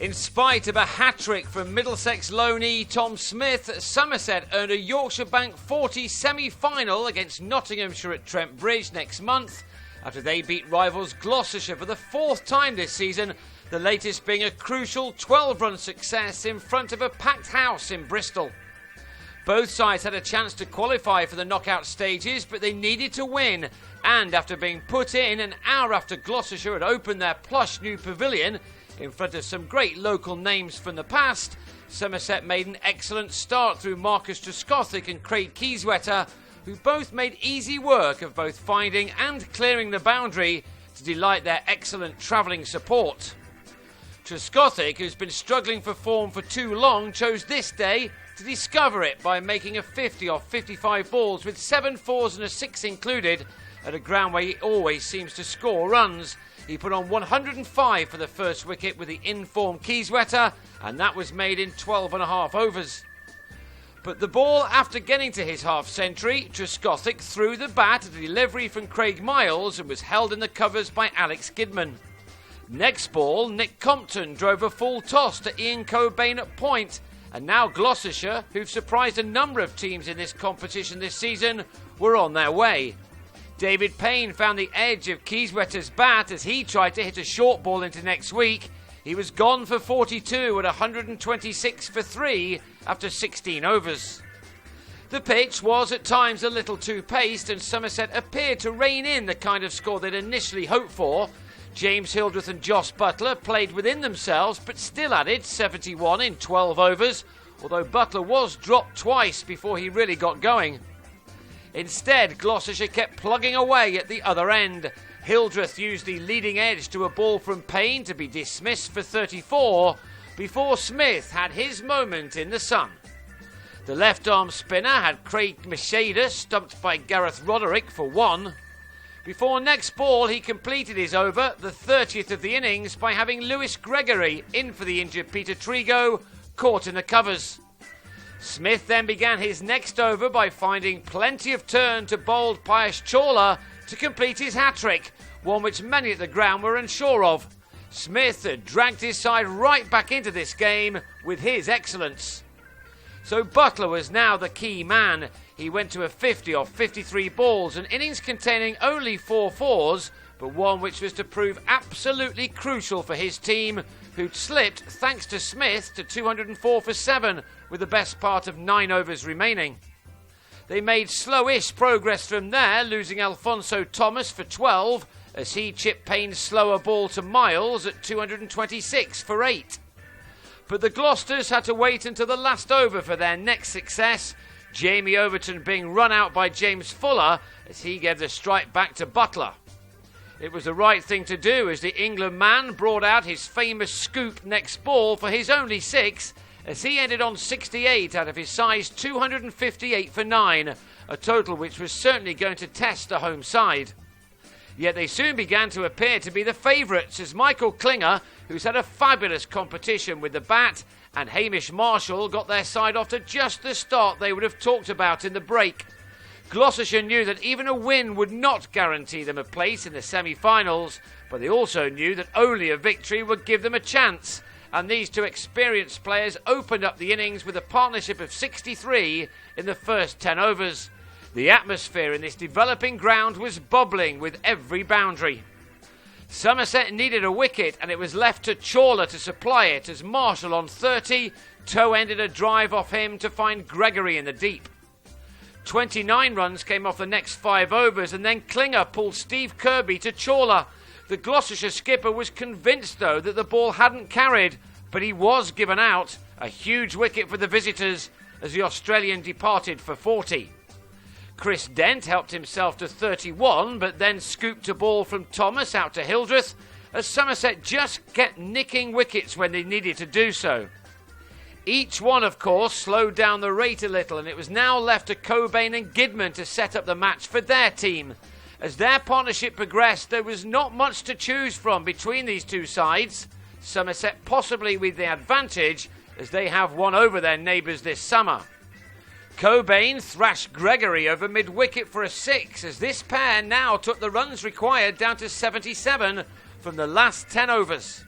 In spite of a hat-trick from Middlesex loanee Tom Smith, Somerset earned a Yorkshire YB40 semi-final against Nottinghamshire at Trent Bridge next month after they beat rivals Gloucestershire for the fourth time this season, the latest being a crucial 12-run success in front of a packed house in Bristol. Both sides had a chance to qualify for the knockout stages, but they needed to win, and after being put in an hour after Gloucestershire had opened their plush new pavilion in front of some great local names from the past, Somerset made an excellent start through Marcus Trescothick and Craig Kieswetter, who both made easy work of both finding and clearing the boundary to delight their excellent travelling support. Trescothick, who's been struggling for form for too long, chose this day to discover it by making a 50 off 55 balls with 7 fours and a 6 included at a ground where he always seems to score runs. He put on 105 for the first wicket with the in-form Kieswetter, and that was made in 12.5 overs. But the ball, after getting to his half-century, Trescothick threw the bat at a delivery from Craig Miles and was held in the covers by Alex Gidman. Next ball, Nick Compton drove a full toss to Ian Cobain at point, and now Gloucestershire, who've surprised a number of teams in this competition this season, were on their way. David Payne found the edge of Kieswetter's bat as he tried to hit a short ball into next week. He was gone for 42 at 126 for 3 after 16 overs. The pitch was at times a little too paced, and Somerset appeared to rein in the kind of score they'd initially hoped for. James Hildreth and Josh Butler played within themselves but still added 71 in 12 overs, although Butler was dropped twice before he really got going. Instead, Gloucestershire kept plugging away at the other end. Hildreth used the leading edge to a ball from Payne to be dismissed for 34 before Smith had his moment in the sun. The left-arm spinner had Craig Macheda stumped by Gareth Roderick for 1. Before next ball, he completed his over, the 30th of the innings, by having Lewis Gregory in for the injured Peter Trigo, caught in the covers. Smith then began his next over by finding plenty of turn to bowled Piyush Chawla to complete his hat-trick, one which many at the ground were unsure of. Smith had dragged his side right back into this game with his excellence. So Butler was now the key man. He went to a 50 off 53 balls, an innings containing only 4 fours, but one which was to prove absolutely crucial for his team, who'd slipped, thanks to Smith, to 204 for 7, with the best part of 9 overs remaining. They made slowish progress from there, losing Alfonso Thomas for 12, as he chipped Payne's slower ball to Miles at 226 for 8. But the Gloucesters had to wait until the last over for their next success, Jamie Overton being run out by James Fuller as he gave the strike back to Butler. It was the right thing to do as the England man brought out his famous scoop next ball for his only 6 as he ended on 68 out of his size 258 for 9, a total which was certainly going to test the home side. Yet they soon began to appear to be the favourites as Michael Klinger, who's had a fabulous competition with the bat, and Hamish Marshall got their side off to just the start they would have talked about in the break. Gloucestershire knew that even a win would not guarantee them a place in the semi-finals, but they also knew that only a victory would give them a chance, and these two experienced players opened up the innings with a partnership of 63 in the first 10 overs. The atmosphere in this developing ground was bubbling with every boundary. Somerset needed a wicket, and it was left to Chawla to supply it as Marshall on 30 toe-ended a drive off him to find Gregory in the deep. 29 runs came off the next 5 overs, and then Klinger pulled Steve Kirby to Chawla. The Gloucestershire skipper was convinced, though, that the ball hadn't carried, but he was given out. A huge wicket for the visitors as the Australian departed for 40. Chris Dent helped himself to 31, but then scooped a ball from Thomas out to Hildreth, as Somerset just kept nicking wickets when they needed to do so. Each one, of course, slowed down the rate a little, and it was now left to Cobain and Gidman to set up the match for their team. As their partnership progressed, there was not much to choose from between these two sides, Somerset possibly with the advantage, as they have won over their neighbours this summer. Cobain thrashed Gregory over mid-wicket for a 6, as this pair now took the runs required down to 77 from the last 10 overs.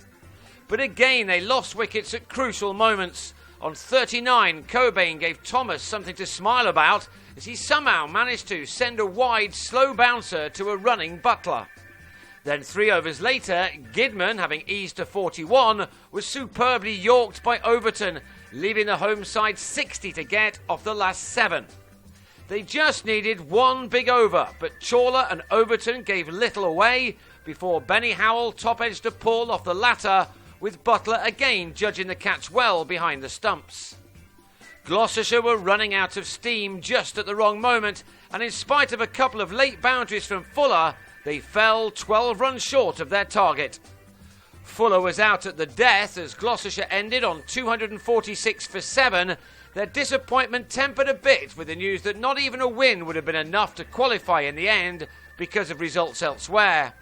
But again, they lost wickets at crucial moments. On 39, Cobain gave Thomas something to smile about as he somehow managed to send a wide, slow bouncer to a running Buttler. Then 3 overs later, Gidman, having eased to 41, was superbly yorked by Overton, leaving the home side 60 to get off the last 7. They just needed one big over, but Chawla and Overton gave little away before Benny Howell top-edged a pull off the latter, with Buttler again judging the catch well behind the stumps. Gloucestershire were running out of steam just at the wrong moment, and in spite of a couple of late boundaries from Fuller, they fell 12 runs short of their target. Fuller was out at the death as Gloucestershire ended on 246 for 7. Their disappointment tempered a bit with the news that not even a win would have been enough to qualify in the end because of results elsewhere.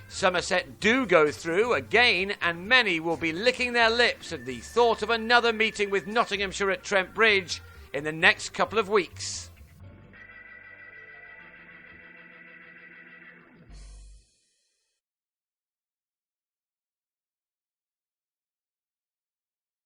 Somerset do go through again, and many will be licking their lips at the thought of another meeting with Nottinghamshire at Trent Bridge in the next couple of weeks.